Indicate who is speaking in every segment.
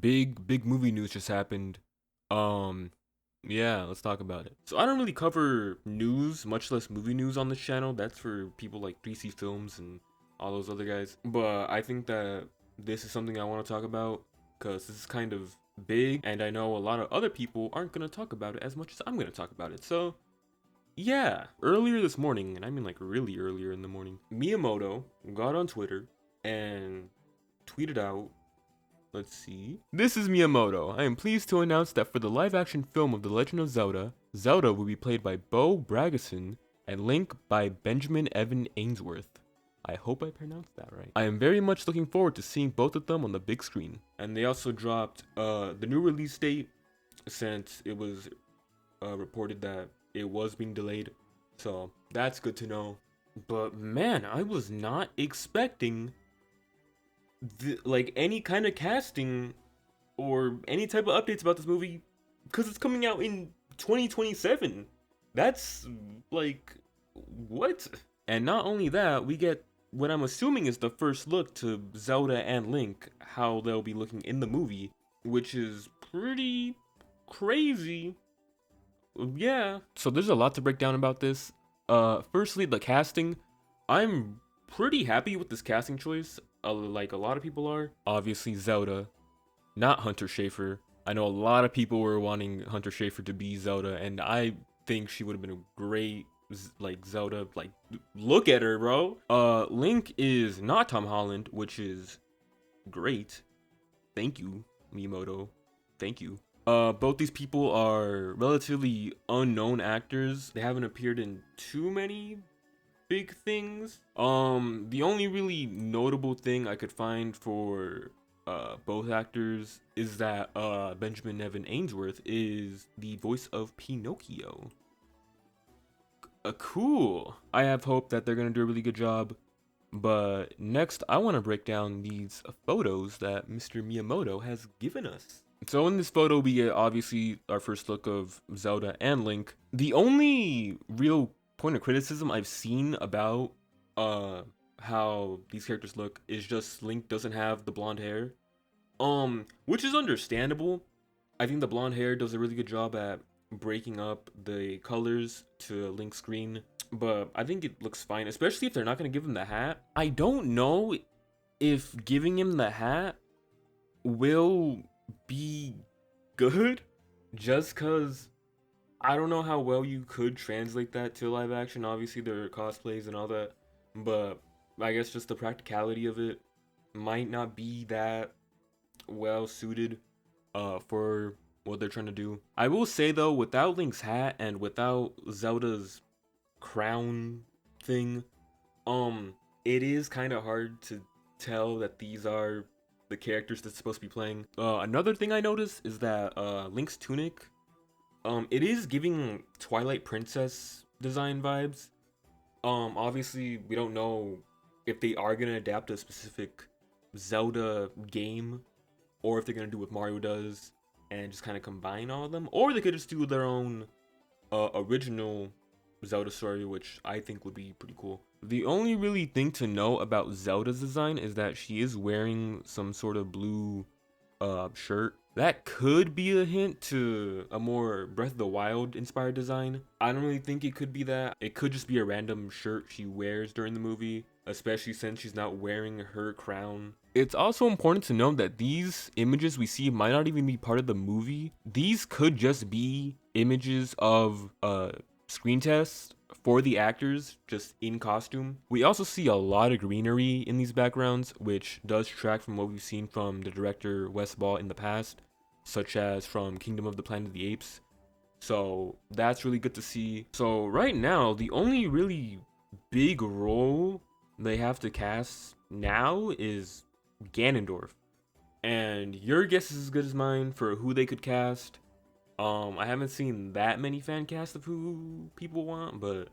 Speaker 1: big movie news just happened. Um, yeah, let's talk about it. So I don't really cover news, much less movie news on this channel. That's for people like 3C Films and all those other guys. But I think that this is something I want to talk about because this is kind of big, and I know a lot of other people aren't gonna talk about it as much as I'm gonna talk about it. So yeah, earlier this morning, and I mean like really earlier in the morning, Miyamoto got on Twitter and tweeted out, let's see. This is Miyamoto. I am pleased to announce that for the live-action film of The Legend of Zelda, Zelda will be played by Bo Bragason and Link by Benjamin Evan Ainsworth. I hope I pronounced that right. I am very much looking forward to seeing both of them on the big screen. And they also dropped the new release date, since it was reported that it was being delayed. So that's good to know. But man, I was not expecting like any kind of casting or any type of updates about this movie, because it's coming out in 2027. That's like, what? And not only that, we get what I'm assuming is the first look to Zelda and Link, how they'll be looking in the movie, which is pretty crazy. Yeah. So there's a lot to break down about this. Firstly, the casting. I'm pretty happy with this casting choice. Like a lot of people are. Obviously, Zelda, not Hunter Schafer. I know a lot of people were wanting Hunter Schafer to be Zelda, and I think she would have been a great like Zelda. Like, look at her, bro. Link is not Tom Holland, which is great. Thank you, Miyamoto. Thank you. Both these people are relatively unknown actors. They haven't appeared in too many big things. The only really notable thing I could find for both actors is that Benjamin Evan Ainsworth is the voice of Pinocchio. Cool. I have hope that they're gonna do a really good job. But next, I want to break down these photos that Mr. Miyamoto has given us. So in this photo, we get obviously our first look of Zelda and Link. The only real point of criticism I've seen about how these characters look is just Link doesn't have the blonde hair. Which is understandable. I think the blonde hair does a really good job at breaking up the colors to Link's screen, but I think it looks fine, especially if they're not going to give him the hat. I don't know if giving him the hat will be good, just because I don't know how well you could translate that to live action. Obviously, there are cosplays and all that, but I guess just the practicality of it might not be that well suited for what they're trying to do. I will say though, without Link's hat and without Zelda's crown thing, it is kind of hard to tell that these are the characters that's supposed to be playing. Another thing I noticed is that Link's tunic, it is giving Twilight Princess design vibes. Obviously we don't know if they are gonna adapt a specific Zelda game, or if they're gonna do what Mario does and just kind of combine all of them, or they could just do their own original Zelda story, which I think would be pretty cool. The only really thing to know about Zelda's design is that she is wearing some sort of blue shirt. That could be a hint to a more Breath of the Wild inspired design. I don't really think it could be that. It could just be a random shirt she wears during the movie, especially since she's not wearing her crown. It's also important to note that these images we see might not even be part of the movie. These could just be images of screen tests for the actors just in costume. We also see a lot of greenery in these backgrounds, which does track from what we've seen from the director Wes Ball in the past, such as from Kingdom of the Planet of the Apes. So that's really good to see. So right now, the only really big role they have to cast now is Ganondorf. And your guess is as good as mine for who they could cast. I haven't seen that many fan casts of who people want, but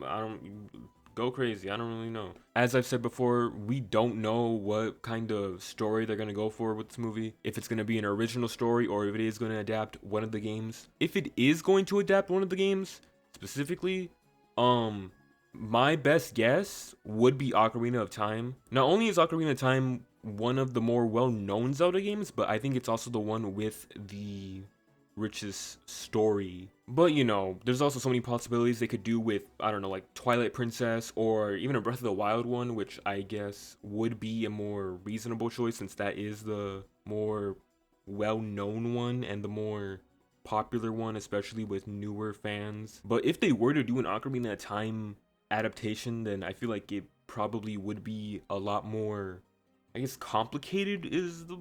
Speaker 1: I don't go crazy. I don't really know. As I've said before, we don't know what kind of story they're gonna go for with this movie. If it's gonna be an original story or if it is gonna adapt one of the games. If it is going to adapt one of the games specifically, my best guess would be Ocarina of Time. Not only is Ocarina of Time one of the more well-known Zelda games, but I think it's also the one with the richest story. But you know, there's also so many possibilities they could do with, I don't know, like Twilight Princess or even a Breath of the Wild one, which I guess would be a more reasonable choice since that is the more well-known one and the more popular one, especially with newer fans. But if they were to do an Ocarina of Time adaptation, then I feel like it probably would be a lot more, I guess complicated is the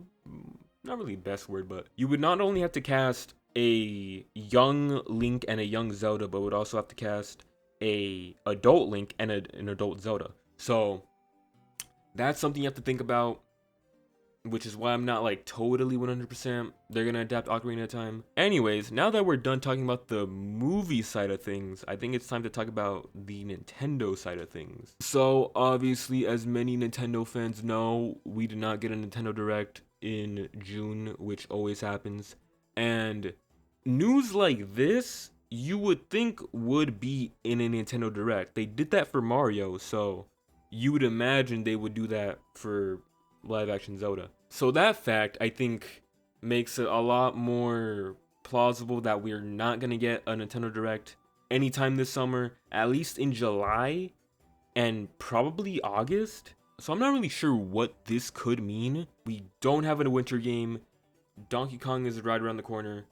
Speaker 1: not really best word, but you would not only have to cast a young Link and a young Zelda, but would also have to cast a adult Link and an adult Zelda. So that's something you have to think about, which is why I'm not like totally 100% they're gonna adapt Ocarina of Time. Anyways, now that we're done talking about the movie side of things, I think it's time to talk about the Nintendo side of things. So obviously, as many Nintendo fans know, we did not get a Nintendo Direct in June, which always happens. And news like this, you would think would be in a Nintendo Direct. They did that for Mario, so you would imagine they would do that for live action Zelda. So that fact, I think, makes it a lot more plausible that we're not gonna get a Nintendo Direct anytime this summer, at least in July and probably August. So I'm not really sure what this could mean. We don't have a winter game. Donkey Kong is right around the corner.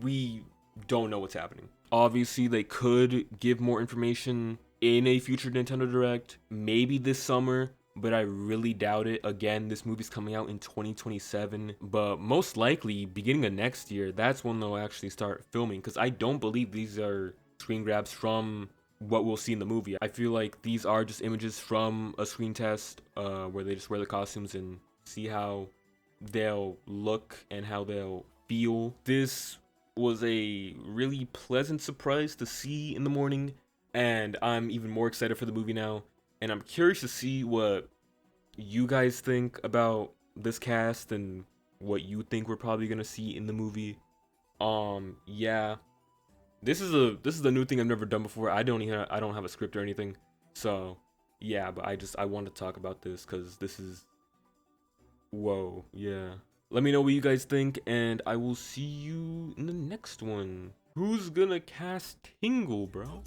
Speaker 1: We don't know what's happening. Obviously, they could give more information in a future Nintendo Direct, maybe this summer, but I really doubt it. Again, this movie's coming out in 2027, but most likely beginning of next year, that's when they'll actually start filming, because I don't believe these are screen grabs from what we'll see in the movie. I feel like these are just images from a screen test where they just wear the costumes and see how they'll look and how they'll feel. This was a really pleasant surprise to see in the morning, and I'm even more excited for the movie now. And I'm curious to see what you guys think about this cast and what you think we're probably gonna see in the movie. Yeah, this is a new thing I've never done before. I don't have a script or anything, so yeah. But I want to talk about this because this is whoa, yeah. Let me know what you guys think, and I will see you in the next one. Who's gonna cast Tingle, bro?